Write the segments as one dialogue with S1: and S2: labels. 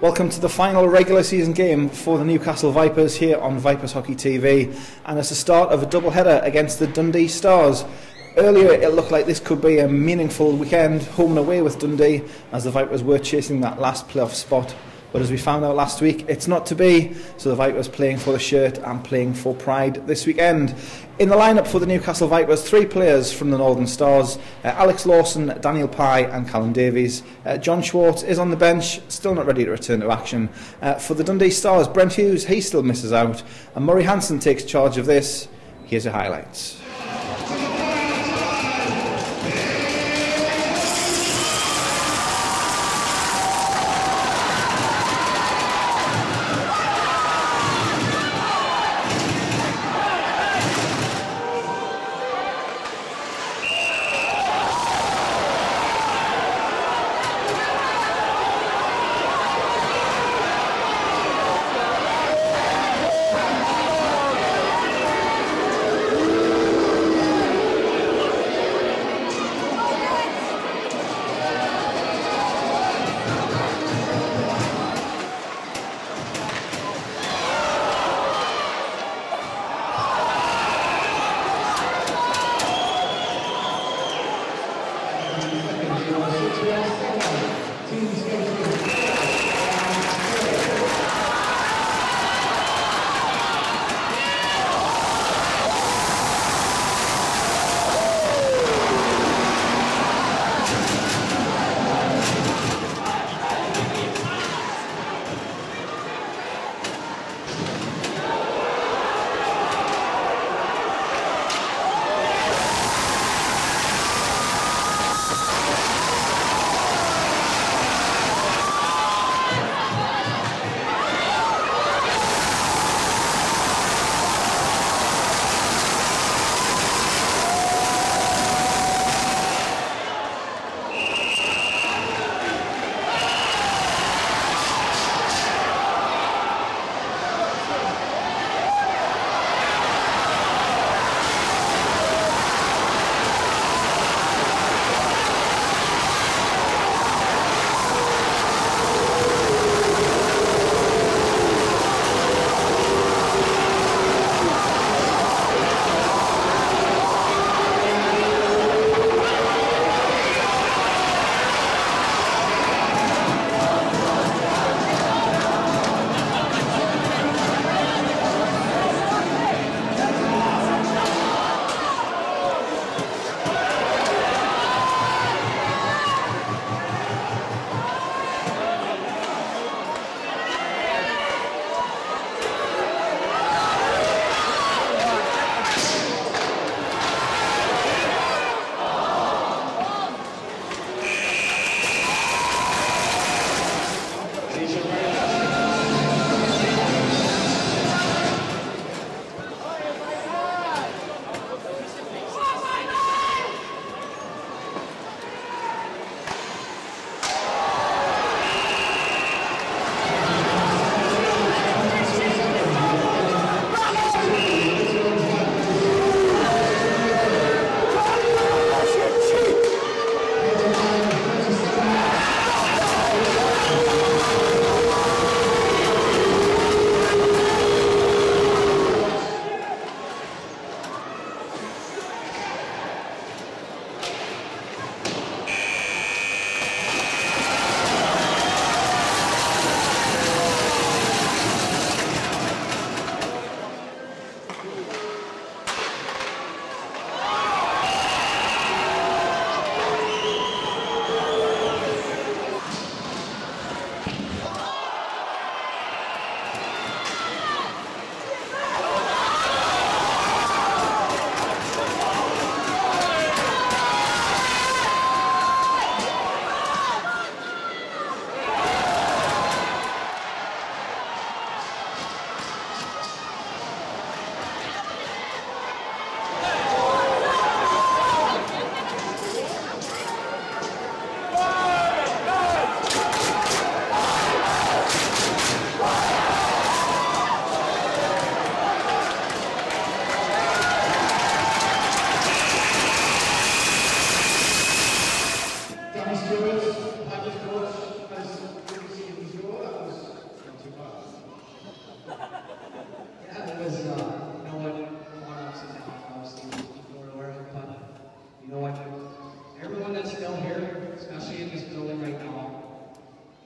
S1: Welcome to the final regular season game for the Newcastle Vipers here on Vipers Hockey TV, and it's the start of a double-header against the Dundee Stars. Earlier it looked like this could be a meaningful weekend, home and away with Dundee, as the Vipers were chasing that last playoff spot. But as we found out last week, it's not to be, so the Vipers playing for the shirt and playing for pride this weekend. In the lineup for the Newcastle Vipers, 3 players from the Northern Stars, Alex Lawson, Daniel Pye and Callum Davies. John Schwartz is on the bench, still not ready to return to action. For the Dundee Stars, Brent Hughes, he still misses out, and Murray Hansen takes charge of this. Here's the highlights.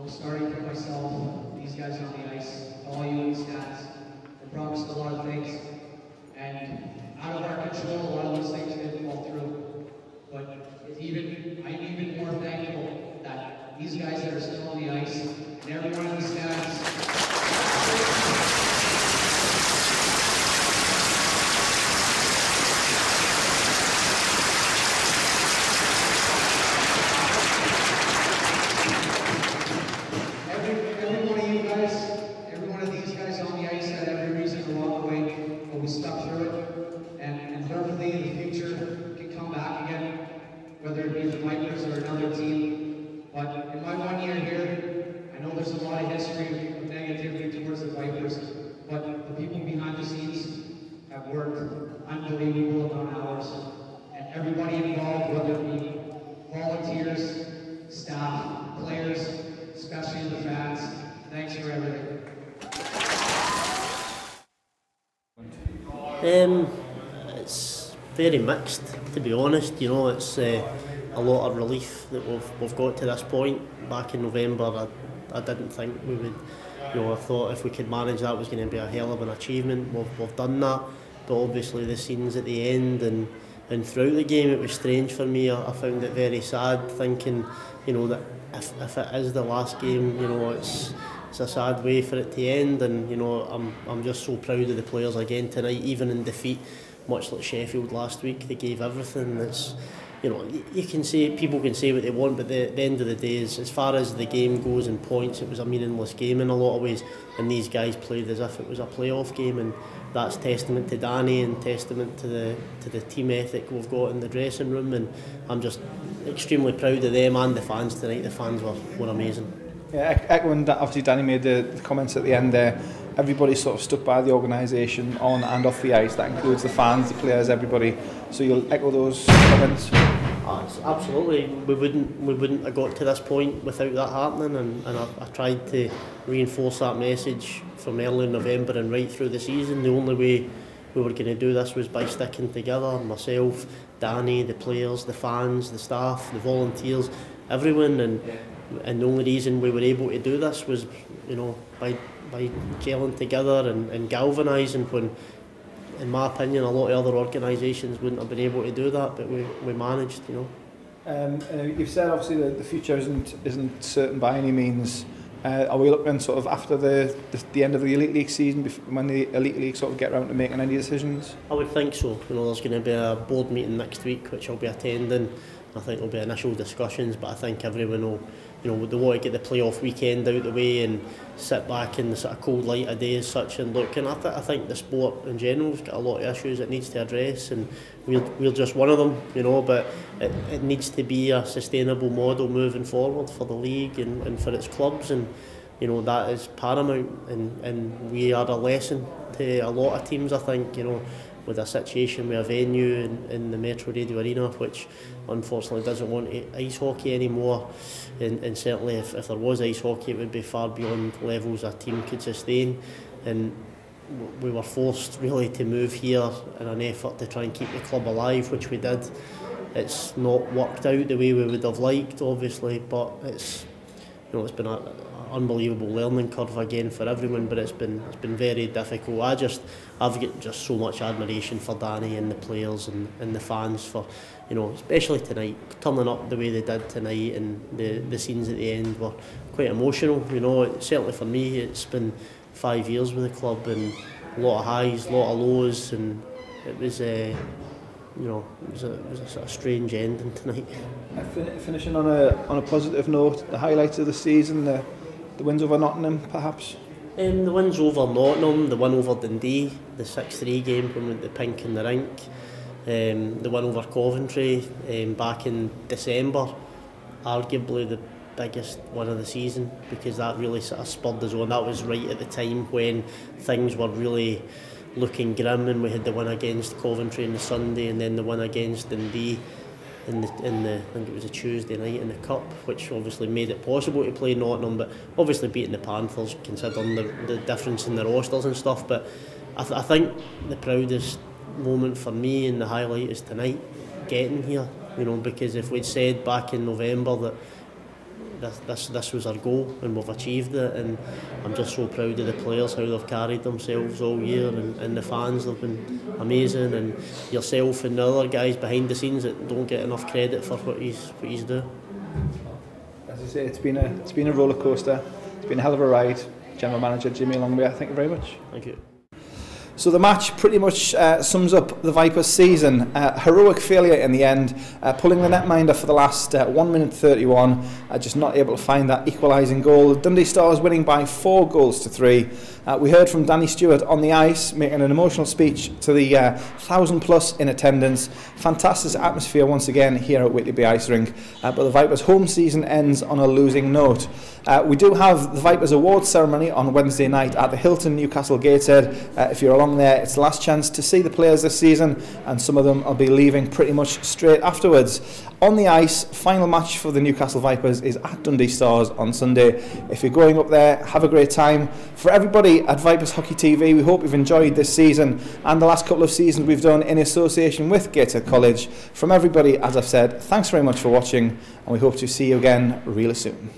S2: No starting for myself, these guys on the ice, all you in the stands. We're promised a lot of things, and out of our control, a lot of those things didn't fall through. But I'm even more thankful that these guys that are still on the ice and everyone in the stands. Whether it be the Vipers or another team. But in my 1 year here, I know there's a lot of history of negativity towards the Vipers, but the people behind the scenes have worked unbelievable amount of hours. And everybody involved, whether it be volunteers, staff, players, especially the fans, thanks for everything.
S3: It's very mixed, to be honest. You know, it's a lot of relief that we've got to this point. Back in November, I didn't think we would. You know, I thought if we could manage that, it was going to be a hell of an achievement. We've done that, but obviously the scenes at the end and throughout the game, it was strange for me. I found it very sad, thinking, you know, that if it is the last game, you know, it's a sad way for it to end. And you know, I'm just so proud of the players again tonight, even in defeat. Much like Sheffield last week, they gave everything. It's, you know, you can say, people can say what they want, but the end of the day is, as far as the game goes in points, it was a meaningless game in a lot of ways, and these guys played as if it was a playoff game, and that's testament to Danny and testament to the team ethic we've got in the dressing room, and I'm just extremely proud of them and the fans tonight. The fans were amazing.
S1: Yeah, echoing that, obviously Danny made the comments at the end there. Everybody sort of stuck by the organisation on and off the ice. That includes the fans, the players, everybody. So you'll echo those comments?
S3: Absolutely. We wouldn't have got to this point without that happening, and I tried to reinforce that message from early November and right through the season. The only way we were going to do this was by sticking together. Myself, Danny, the players, the fans, the staff, the volunteers, everyone, and the only reason we were able to do this was, you know, by gelling together and galvanising, when, in my opinion, a lot of other organisations wouldn't have been able to do that, but we managed, you know.
S1: You've said obviously the future isn't certain by any means. Are we looking sort of after the end of the Elite League season, when the Elite League sort of get around to making any decisions?
S3: I would think so. You know, there's going to be a board meeting next week which I'll be attending. I think there'll be initial discussions, but I think everyone will, you know, they want to get the playoff weekend out of the way and sit back in the sort of cold light of day as such and look. And I think the sport in general has got a lot of issues it needs to address, and we're just one of them, you know. But it needs to be a sustainable model moving forward for the league and for its clubs, and you know, that is paramount. And we are a lesson to a lot of teams, I think, you know, with a situation with a venue in the Metro Radio Arena, which unfortunately doesn't want ice hockey anymore, and certainly if there was ice hockey, it would be far beyond levels a team could sustain. And we were forced really to move here in an effort to try and keep the club alive, which we did. It's not worked out the way we would have liked, obviously, but it's, you know, it's been an unbelievable learning curve again for everyone, but it's been very difficult. I've got just so much admiration for Danny and the players and the fans for, you know, especially tonight, turning up the way they did tonight, and the scenes at the end were quite emotional. You know, certainly for me, it's been 5 years with the club, and a lot of highs, a lot of lows, and it was you know, it was a sort of strange ending tonight.
S1: Finishing on a positive note, the highlights of the season, the wins over Nottingham, perhaps?
S3: The wins over Nottingham, the win over Dundee, the 6-3 game when we went the pink in the rink, the win over Coventry back in December, arguably the biggest win of the season, because that really sort of spurred us on. That was right at the time when things were really looking grim, and we had the win against Coventry on the Sunday, and then the win against Dundee in the I think it was a Tuesday night in the Cup, which obviously made it possible to play Nottingham, but obviously beating the Panthers, considering the difference in the rosters and stuff. But I think the proudest moment for me and the highlight is tonight, getting here, you know, because if we'd said back in November that this was our goal, and we've achieved it. And I'm just so proud of the players, how they've carried themselves all year, and the fans, they've been amazing, and yourself and the other guys behind the scenes that don't get enough credit for what he's doing.
S1: As I say, it's been a roller coaster. It's been a hell of a ride. General Manager Jimmy Longbear, thank you very much.
S3: Thank you.
S1: So the match pretty much sums up the Vipers' season. Heroic failure in the end, pulling the netminder for the last 1 minute 31, just not able to find that equalising goal. Dundee Stars winning by 4-3. We heard from Danny Stewart on the ice, making an emotional speech to the 1,000+ in attendance. Fantastic atmosphere once again here at Whitley Ice Rink, but the Vipers' home season ends on a losing note. We do have the Vipers Awards ceremony on Wednesday night at the Hilton Newcastle Gateshead. If you're along there, it's the last chance to see the players this season, and some of them will be leaving pretty much straight afterwards. On the ice, final match for the Newcastle Vipers is at Dundee Stars on Sunday. If you're going up there, have a great time. For everybody at Vipers Hockey TV, we hope you've enjoyed this season and the last couple of seasons we've done in association with Gateshead College. From everybody, as I've said, thanks very much for watching, and we hope to see you again really soon.